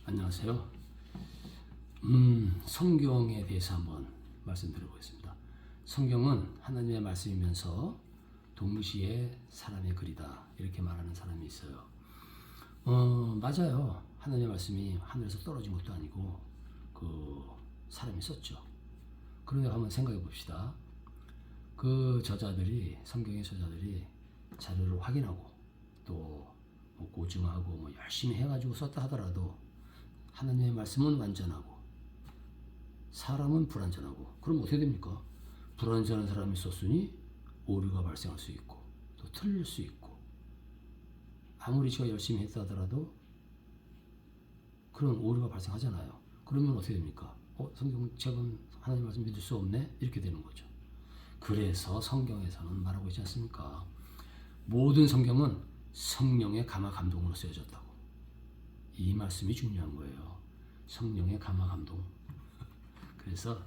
안녕하세요. 성경에 대해서 한번 말씀드려보겠습니다. 성경은 하나님의 말씀이면서 동시에 사람의 글이다 이렇게 말하는 사람이 있어요. 맞아요. 하나님의 말씀이 하늘에서 떨어진 것도 아니고 사람이 썼죠. 그런데 한번 생각해 봅시다. 그 저자들이, 성경의 저자들이 자료를 확인하고 또 고증하고 열심히 해가지고 썼다 하더라도 하나님의 말씀은 완전하고 사람은 불완전하고, 그럼 어떻게 됩니까? 불완전한 사람이 썼으니 오류가 발생할 수 있고 또 틀릴 수 있고, 아무리 제가 열심히 했다 하더라도 그런 오류가 발생하잖아요. 그러면 어떻게 됩니까? 성경책은 하나님 말씀 믿을 수 없네? 이렇게 되는 거죠. 그래서 성경에서는 말하고 있지 않습니까? 모든 성경은 성령의 감화 감동으로 쓰여졌다고. 이 말씀이 중요한 거예요. 성령의 감화 감동. 그래서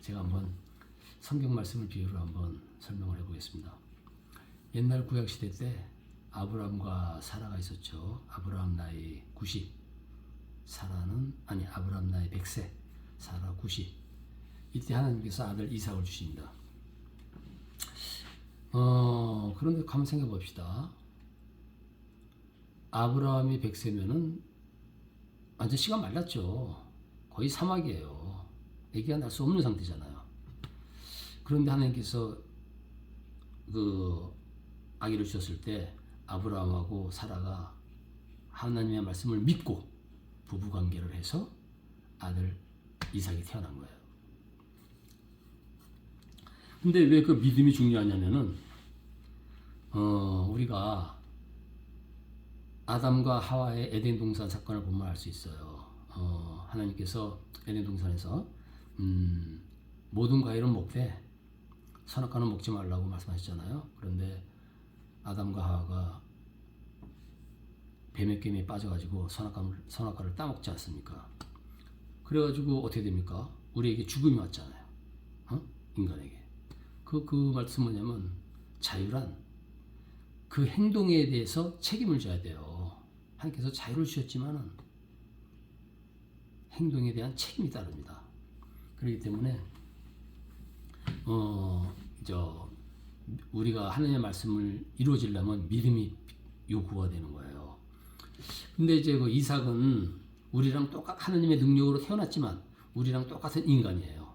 제가 한번 성경 말씀을 비유로 한번 설명을 해보겠습니다. 옛날 구약 시대 때 아브람과 사라가 있었죠. 아브람 나이 90, 아브람 나이 100세, 사라 90. 이때 하나님께서 아들 이삭을 주십니다. 그런데 한번 생각해 봅시다. 아브라함이 100세면은 완전 씨가 말랐죠. 거의 사막이에요. 아기가 날 수 없는 상태잖아요. 그런데 하나님께서 아기를 주셨을 때 아브라함하고 사라가 하나님의 말씀을 믿고 부부관계를 해서 아들 이삭이 태어난 거예요. 근데 왜 그 믿음이 중요하냐면은 우리가 아담과 하와의 에덴 동산 사건을 보면 알 수 있어요. 하나님께서 에덴 동산에서 모든 과일은 먹되 선악과는 먹지 말라고 말씀하셨잖아요. 그런데 아담과 하와가 뱀의 꾀임에 빠져가지고 선악과를 따먹지 않습니까? 그래가지고 어떻게 됩니까? 우리에게 죽음이 왔잖아요. 인간에게. 그 말씀 뭐냐면 자유란 그 행동에 대해서 책임을 져야 돼요. 하나님께서 자유를 주셨지만은 행동에 대한 책임이 따릅니다. 그렇기 때문에 우리가 하나님의 말씀을 이루어지려면 믿음이 요구가 되는 거예요. 근데 이제 이삭은 우리랑 하나님의 능력으로 태어났지만 우리랑 똑같은 인간이에요.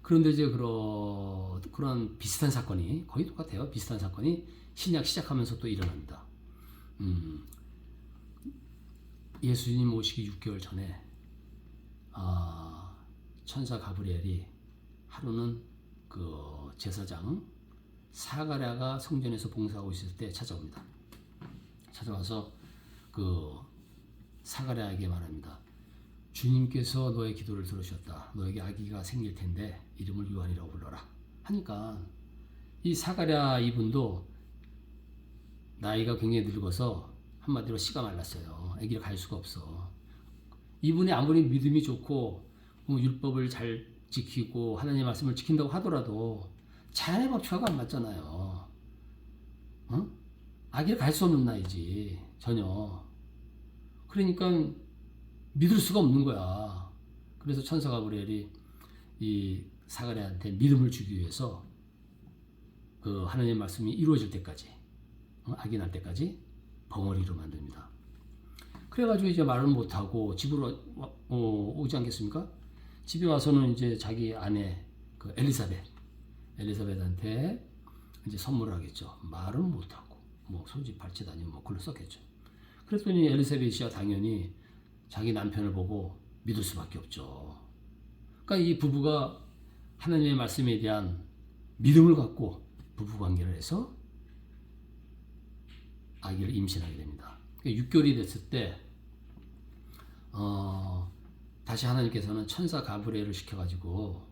그런데 이제 그런 비슷한 사건이 거의 똑같아요. 비슷한 사건이 신약 시작하면서 또 일어납니다. 예수님 오시기 6개월 전에 천사 가브리엘이 하루는 제사장 사가랴가 성전에서 봉사하고 있을 때 찾아옵니다. 찾아와서 사가랴에게 말합니다. 주님께서 너의 기도를 들으셨다. 너에게 아기가 생길 텐데 이름을 요한이라고 불러라. 하니까 이 사가랴 이분도 나이가 굉장히 늙어서 한마디로 씨가 말랐어요. 아기를 가질 수가 없어. 이분이 아무리 믿음이 좋고 율법을 잘 지키고 하나님의 말씀을 지킨다고 하더라도 자연의 법칙하고 안 맞잖아요. 아기를 가질 수 없는 나이지 전혀. 그러니까 믿을 수가 없는 거야. 그래서 천사 가브리엘이 이 사가랴한테 믿음을 주기 위해서 하나님의 말씀이 이루어질 때까지, 아기 날 때까지 벙어리로 만듭니다. 그래가지고 이제 말을 못하고 집으로 오지 않겠습니까? 집에 와서는 이제 자기 아내 엘리사벳한테 이제 선물을 하겠죠. 말은 못하고 손짓 발짓 아니면 글로 썼겠죠. 그랬더니 엘리사벳이야 당연히 자기 남편을 보고 믿을 수밖에 없죠. 그러니까 이 부부가 하나님의 말씀에 대한 믿음을 갖고 부부관계를 해서 아기를 임신하게 됩니다. 6개월이 됐을 때 다시 하나님께서는 천사 가브리엘을 시켜가지고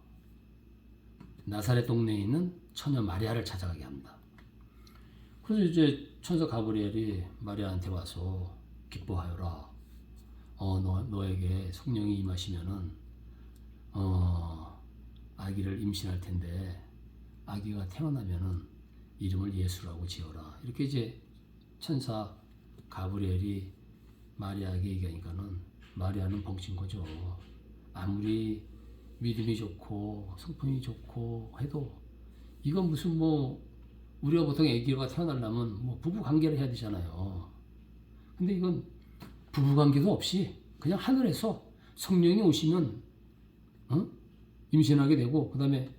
나사렛 동네에 있는 처녀 마리아를 찾아가게 합니다. 그래서 이제 천사 가브리엘이 마리아한테 와서 기뻐하여라. 너에게 성령이 임하시면은 아기를 임신할 텐데 아기가 태어나면은 이름을 예수라고 지어라. 이렇게 이제 천사 가브리엘이 마리아에게 얘기하니까는 마리아는 벙친 거죠. 아무리 믿음이 좋고 성품이 좋고 해도 이건 무슨 뭐 우리가 보통 아기가 태어나려면 뭐 부부 관계를 해야 되잖아요. 근데 이건 부부 관계도 없이 그냥 하늘에서 성령이 오시면 임신하게 되고 그다음에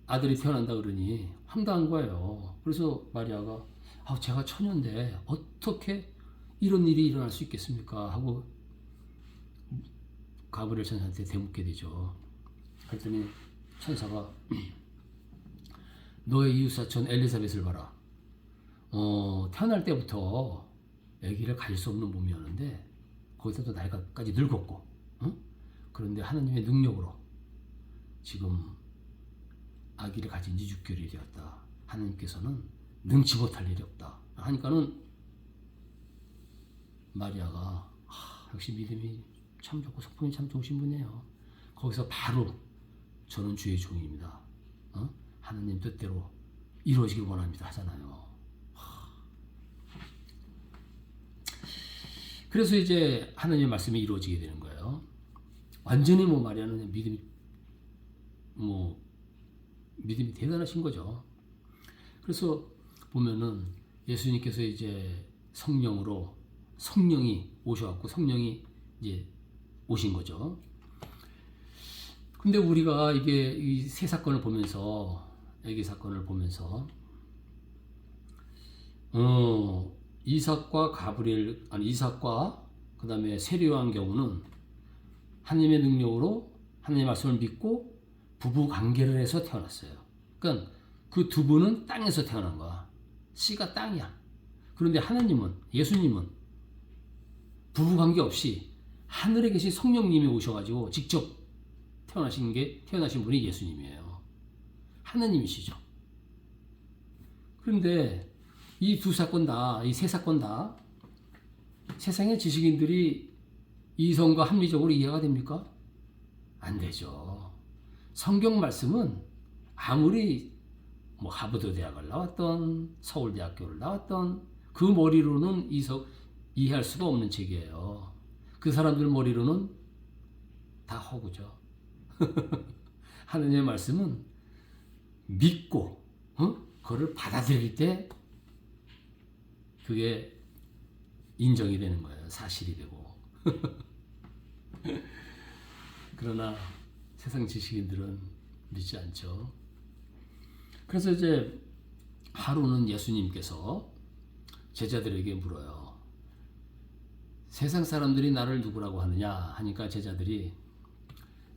아들이 태어난다 그러니 황당한 거예요. 그래서 마리아가 제가 처녀인데 어떻게 이런 일이 일어날 수 있겠습니까? 하고 가브리엘 천사한테 대묻게 되죠. 그랬더니 천사가 너의 이웃사촌 엘리사벳을 봐라. 태어날 때부터 아기를 가질 수 없는 몸이었는데 거기서 또 나이까지 늙었고 그런데 하나님의 능력으로 지금 아기를 가진 지 6개월이 되었다. 하나님께서는 능치 못할 일이 없다. 하니까는 마리아가 역시 믿음이 참 좋고 성품이 참 좋으신 분이에요. 거기서 바로 저는 주의 종입니다. 하나님 뜻대로 이루어지길 원합니다 하잖아요. 그래서 이제 하나님의 말씀이 이루어지게 되는 거예요. 완전히 뭐 마리아는 믿음이 대단하신 거죠. 그래서 보면은 예수님께서 이제 성령이 오셔갖고 성령이 이제 오신 거죠. 근데 우리가 이게 이 세 사건을 보면서 아기 사건을 보면서 이삭과 그다음에 세례요한 경우는 하나님의 능력으로 하나님의 말씀을 믿고 부부 관계를 해서 태어났어요. 그러니까 그 두 분은 땅에서 태어난 거야. 씨가 땅이야. 그런데 예수님은 부부 관계 없이 하늘에 계신 성령님이 오셔가지고 직접 태어나신 분이 예수님이에요. 하나님이시죠. 그런데 이 세 사건 다 세상의 지식인들이 이성과 합리적으로 이해가 됩니까? 안 되죠. 성경 말씀은 아무리 뭐 하버드 대학을 나왔던 서울대학교를 나왔던 그 머리로는 이해할 수가 없는 책이에요. 그 사람들 머리로는 다 허구죠. 하나님의 말씀은 믿고 그거를 받아들일 때 그게 인정이 되는 거예요. 사실이 되고. 그러나 세상 지식인들은 믿지 않죠. 그래서 이제 하루는 예수님께서 제자들에게 물어요. 세상 사람들이 나를 누구라고 하느냐 하니까 제자들이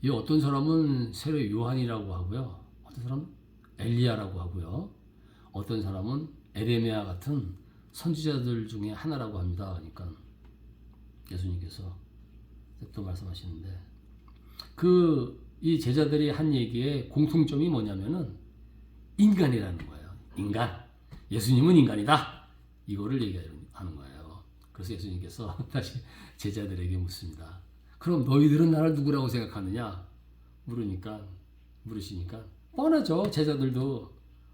이 어떤 사람은 세례 요한이라고 하고요. 어떤 사람은 엘리야라고 하고요. 어떤 사람은 에레미야 같은 선지자들 중에 하나라고 합니다. 그러니까 예수님께서 또 말씀하시는데 이 제자들이 한 얘기의 공통점이 뭐냐면은 인간이라는 거예요. 인간. 예수님은 인간이다. 이거를 얘기하는 거예요. 그래서 예수님께서 다시 제자들에게 묻습니다. 그럼 너희들은 나를 누구라고 생각하느냐? 물으시니까 뻔하죠. 제자들도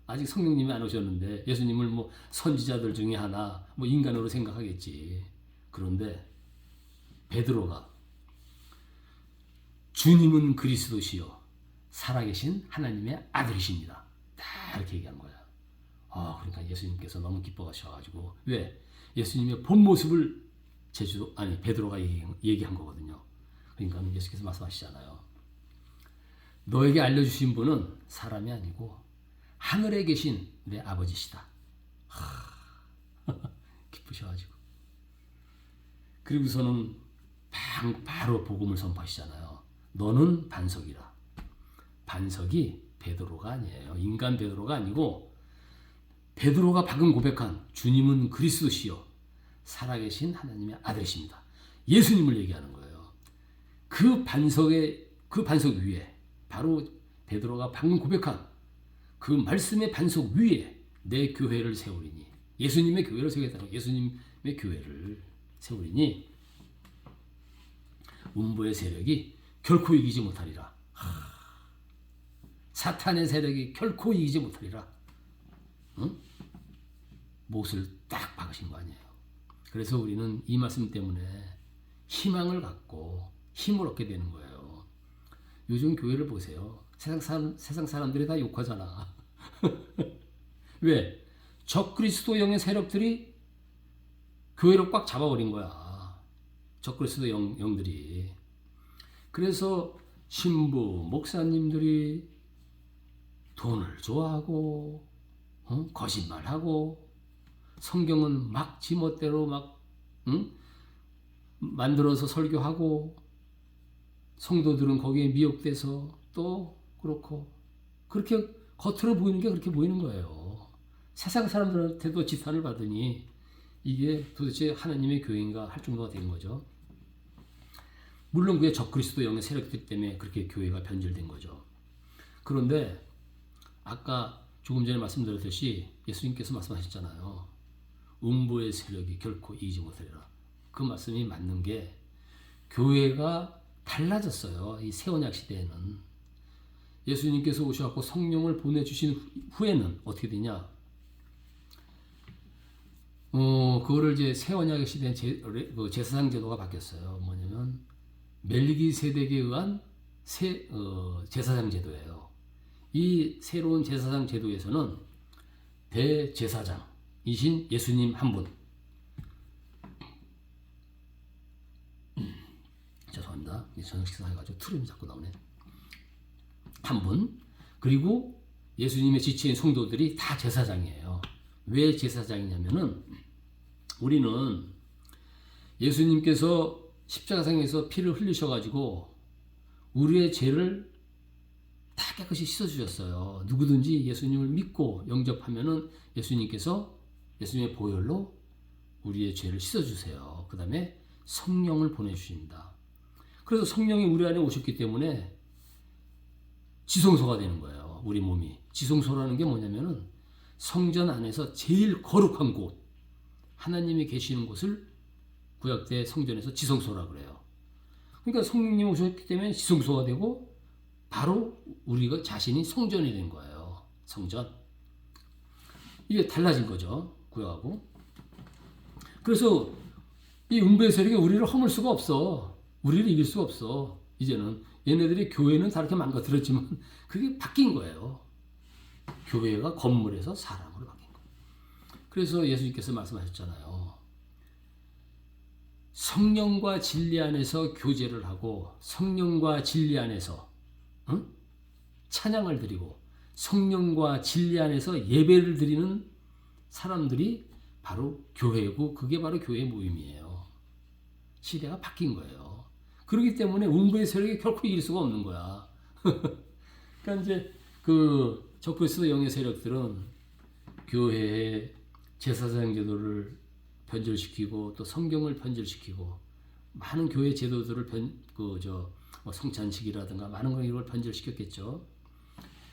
아직 성령님이 안 오셨는데 예수님을 뭐 선지자들 중에 하나, 뭐 인간으로 생각하겠지. 그런데 베드로가 주님은 그리스도시요 살아계신 하나님의 아들이십니다. 다 이렇게 얘기한 거야. 그러니까 예수님께서 너무 기뻐하셔가지고 왜? 예수님의 본 모습을 베드로가 얘기한 거거든요. 그러니까 예수께서 말씀하시잖아요. 너에게 알려주신 분은 사람이 아니고 하늘에 계신 내 아버지시다. 기쁘셔가지고. 그리고서는 바로 복음을 선포하시잖아요. 너는 반석이라. 반석이 베드로가 아니에요. 인간 베드로가 아니고 베드로가 방금 고백한 주님은 그리스도시요 살아계신 하나님의 아들이십니다. 예수님을 얘기하는 거예요. 그 반석 위에 바로 베드로가 방금 고백한 그 말씀의 반석 위에 내 교회를 세우리니 예수님의 교회를 세우겠다는 예수님의 교회를 세우리니 음부의 세력이 결코 이기지 못하리라. 사탄의 세력이 결코 이기지 못하리라. 못을 딱 박으신 거 아니에요. 그래서 우리는 이 말씀 때문에 희망을 갖고 힘을 얻게 되는 거예요. 요즘 교회를 보세요. 세상 사람들이 다 욕하잖아. 왜? 적그리스도형의 세력들이 교회를 꽉 잡아버린 거야. 적그리스도 영들이. 그래서 신부, 목사님들이 돈을 좋아하고 거짓말하고 성경은 막 지멋대로 막 만들어서 설교하고 성도들은 거기에 미혹돼서 또 그렇고 그렇게 겉으로 보이는 게 그렇게 보이는 거예요. 세상 사람들한테도 지탄을 받으니 이게 도대체 하나님의 교회인가 할 정도가 된 거죠. 물론 그게 적그리스도 영의 세력들 때문에 그렇게 교회가 변질된 거죠. 그런데 아까 조금 전에 말씀드렸듯이 예수님께서 말씀하셨잖아요. 음부의 세력이 결코 이기지 못하리라. 그 말씀이 맞는 게 교회가 달라졌어요. 이 새 언약 시대에는. 예수님께서 오셔서 성령을 보내주신 후에는 어떻게 되냐? 그거를 이제 새 언약의 시대엔 제사장 제도가 바뀌었어요. 뭐냐면 멜기세덱에 의한 제사장 제도예요. 이 새로운 제사장 제도에서는 대제사장이신 예수님 한 분. 죄송합니다. 저녁 식사해가지고 트름이 자꾸 나오네. 한 분. 그리고 예수님의 지체인 성도들이 다 제사장이에요. 왜 제사장이냐면은 우리는 예수님께서 십자가상에서 피를 흘리셔가지고 우리의 죄를 다 깨끗이 씻어주셨어요. 누구든지 예수님을 믿고 영접하면은 예수님께서 예수님의 보혈로 우리의 죄를 씻어주세요. 그 다음에 성령을 보내주십니다. 그래서 성령이 우리 안에 오셨기 때문에 지성소가 되는 거예요. 우리 몸이. 지성소라는 게 뭐냐면은 성전 안에서 제일 거룩한 곳, 하나님이 계시는 곳을 구약대 성전에서 지성소라 그래요. 그러니까 성령님이 오셨기 때문에 지성소가 되고 바로 우리가 자신이 성전이 된 거예요. 성전. 이게 달라진 거죠. 구약하고. 그래서 이 음부의 세력이 우리를 허물 수가 없어. 우리를 이길 수가 없어. 이제는 얘네들이 교회는 다 이렇게 망가뜨렸지만 그게 바뀐 거예요. 교회가 건물에서 사람으로 바뀐 거예요. 그래서 예수님께서 말씀하셨잖아요. 성령과 진리 안에서 교제를 하고 성령과 진리 안에서 찬양을 드리고 성령과 진리 안에서 예배를 드리는 사람들이 바로 교회고 그게 바로 교회 모임이에요. 시대가 바뀐 거예요. 그렇기 때문에 음부의 세력이 결코 이길 수가 없는 거야. 그러니까 이제 그 적그리스도 영의 세력들은 교회의 제사장 제도를 변절시키고 또 성경을 변절시키고 많은 교회 제도들을 성찬식이라든가 많은 걸 이걸 변절시켰겠죠.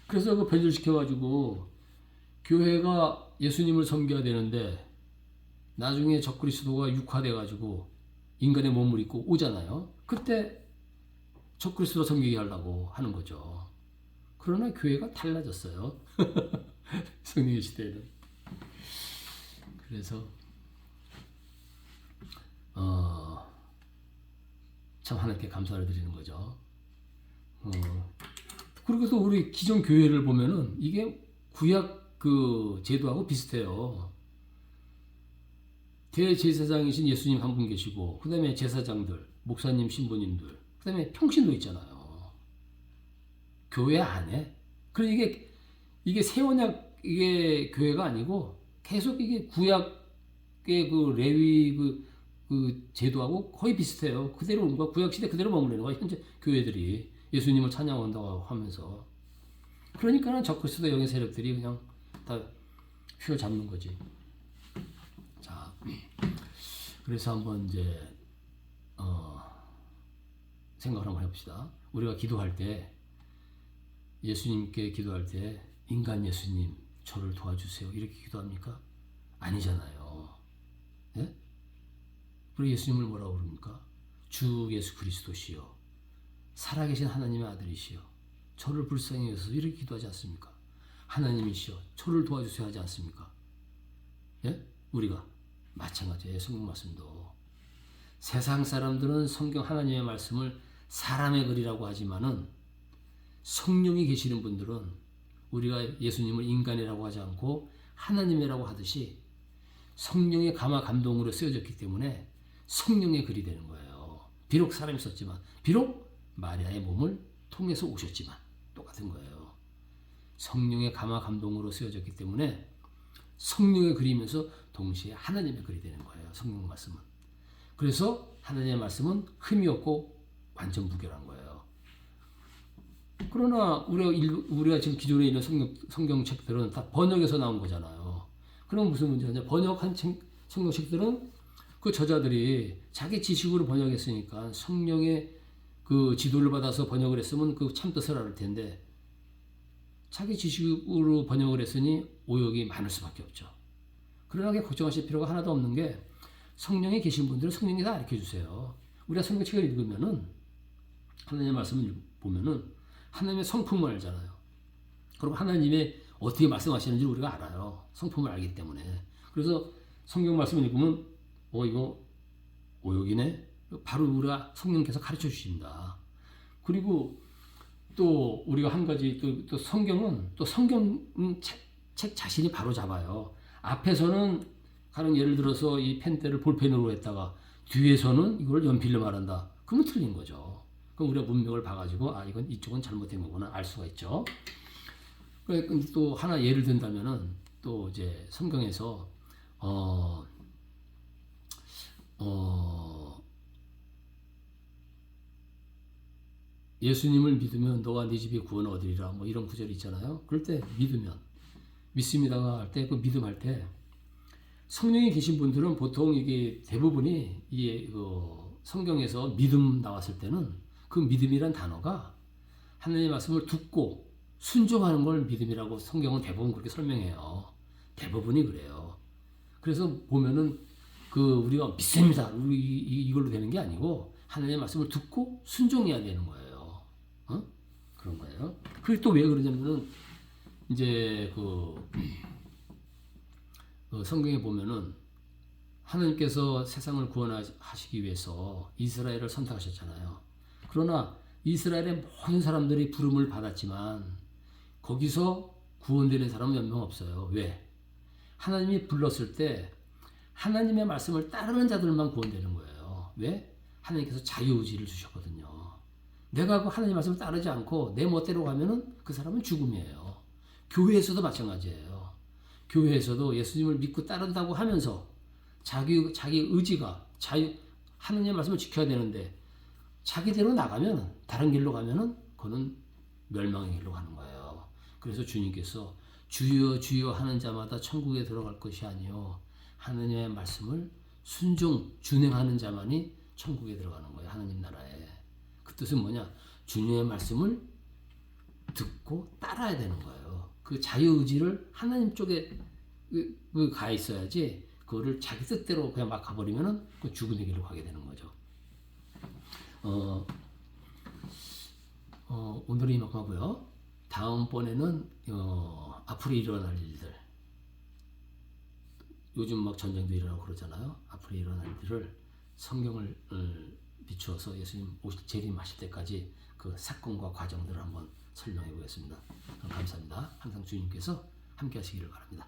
그래서 그 변절시켜가지고 교회가 예수님을 섬겨야 되는데 나중에 적그리스도가 육화돼가지고 인간의 몸을 입고 오잖아요. 그때 적그리스도 섬기게 하려고 하는 거죠. 그러나 교회가 달라졌어요. 성령의 시대에는. 그래서 참 하나님께 감사를 드리는 거죠. 그리고 또 우리 기존 교회를 보면은 이게 구약 그 제도하고 비슷해요. 대제사장이신 예수님 한 분 계시고 그 다음에 제사장들, 목사님, 신부님들 그 다음에 평신도 있잖아요. 교회 안에. 그래서 이게 새 언약 이게 교회가 아니고 계속 이게 구약의 그 레위 그 제도하고 거의 비슷해요. 그대로 온 거야. 구약 시대 그대로 머무르는 거야. 현재 교회들이 예수님을 찬양한다고 하면서. 그러니까는 적그리스도 영의 세력들이 그냥 다 휘어잡는 거지. 자, 그래서 한번 이제 생각을 한번 해봅시다. 우리가 기도할 때 예수님께 기도할 때 인간 예수님 저를 도와주세요 이렇게 기도합니까? 아니잖아요. 예? 그리고 예수님을 뭐라고 부릅니까? 주 예수 그리스도시여 살아계신 하나님의 아들이시여 저를 불쌍히 여기서 이렇게 기도하지 않습니까? 하나님이시여 저를 도와주세요 하지 않습니까? 예? 우리가 마찬가지예요. 성경 말씀도. 세상 사람들은 성경 하나님의 말씀을 사람의 글이라고 하지만은 성령이 계시는 분들은 우리가 예수님을 인간이라고 하지 않고 하나님이라고 하듯이 성령의 감화 감동으로 쓰여졌기 때문에 성령의 글이 되는 거예요. 비록 사람이 썼지만, 비록 마리아의 몸을 통해서 오셨지만 똑같은 거예요. 성령의 감화 감동으로 쓰여졌기 때문에 성령의 글이면서 동시에 하나님의 글이 되는 거예요. 성경 말씀은. 그래서 하나님의 말씀은 흠이 없고 완전 무결한 거예요. 그러나 우리가 지금 기존에 있는 성경책들은 다 번역에서 나온 거잖아요. 그럼 무슨 문제냐? 번역한 성경책들은 그 저자들이 자기 지식으로 번역했으니까 성령의 그 지도를 받아서 번역을 했으면 그 참뜻을 알을 텐데 자기 지식으로 번역을 했으니 오역이 많을 수밖에 없죠. 그러나 걱정하실 필요가 하나도 없는 게 성령이 계신 분들은 성령이 다 가르쳐 주세요. 우리가 성경책을 읽으면은 하나님의 말씀을 보면은 하나님의 성품을 알잖아요. 그럼 하나님의 어떻게 말씀하시는지 우리가 알아요. 성품을 알기 때문에. 그래서 성경 말씀을 읽으면 이거 오역이네. 바로 우리가 성령께서 가르쳐 주신다. 그리고 또 우리가 한 가지 또 성경은 또 성경 책 자신이 바로 잡아요. 앞에서는 가령 예를 들어서 이 펜대를 볼펜으로 했다가 뒤에서는 이걸 연필로 말한다. 그러면 틀린 거죠. 그럼 우리가 문맥을 봐가지고 이건 이쪽은 잘못된 거구나 알 수가 있죠. 또 하나 예를 든다면은 또 이제 성경에서 예수님을 믿으면 너와 네 집이 구원 얻으리라 뭐 이런 구절이 있잖아요. 그럴 때 믿습니다가 할 때 그 믿음 할 때 성령이 계신 분들은 보통 이게 대부분이 성경에서 믿음 나왔을 때는 그 믿음이란 단어가 하나님의 말씀을 듣고 순종하는 걸 믿음이라고 성경은 대부분 그렇게 설명해요. 대부분이 그래요. 그래서 보면은 우리가 믿습니다. 이걸로 되는 게 아니고 하나님의 말씀을 듣고 순종해야 되는 거예요. 그런 거예요. 그게 또 왜 그러냐면은 이제 성경에 보면은 하나님께서 세상을 구원하시기 위해서 이스라엘을 선택하셨잖아요. 그러나 이스라엘의 모든 사람들이 부름을 받았지만 거기서 구원되는 사람은 몇 명 없어요. 왜? 하나님이 불렀을 때 하나님의 말씀을 따르는 자들만 구원되는 거예요. 왜? 하나님께서 자유의지를 주셨거든요. 내가 그 하나님 말씀을 따르지 않고 내 멋대로 가면은 그 사람은 죽음이에요. 교회에서도 마찬가지예요. 교회에서도 예수님을 믿고 따른다고 하면서 자기 의지가 하나님의 말씀을 지켜야 되는데 자기대로 나가면 다른 길로 가면은 그는 멸망의 길로 가는 거예요. 그래서 주님께서 주여 주여 하는 자마다 천국에 들어갈 것이 아니요 하나님의 말씀을 준행하는 자만이 천국에 들어가는 거예요. 하나님 나라에. 그 뜻은 뭐냐? 주님의 말씀을 듣고 따라야 되는 거예요. 그 자유의지를 하나님 쪽에 가 있어야지 그거를 자기 뜻대로 그냥 막 가버리면은 그 죽음의 길로 가게 되는 거죠. 오늘은 이만큼 하고요. 다음번에는 앞으로 일어날 일들, 요즘 막 전쟁도 일어나고 그러잖아요. 앞으로 일어날 일들을 성경을 비추어서 예수님 재림하실 때까지 그 사건과 과정들을 한번 설명해 보겠습니다. 감사합니다. 항상 주님께서 함께 하시기를 바랍니다.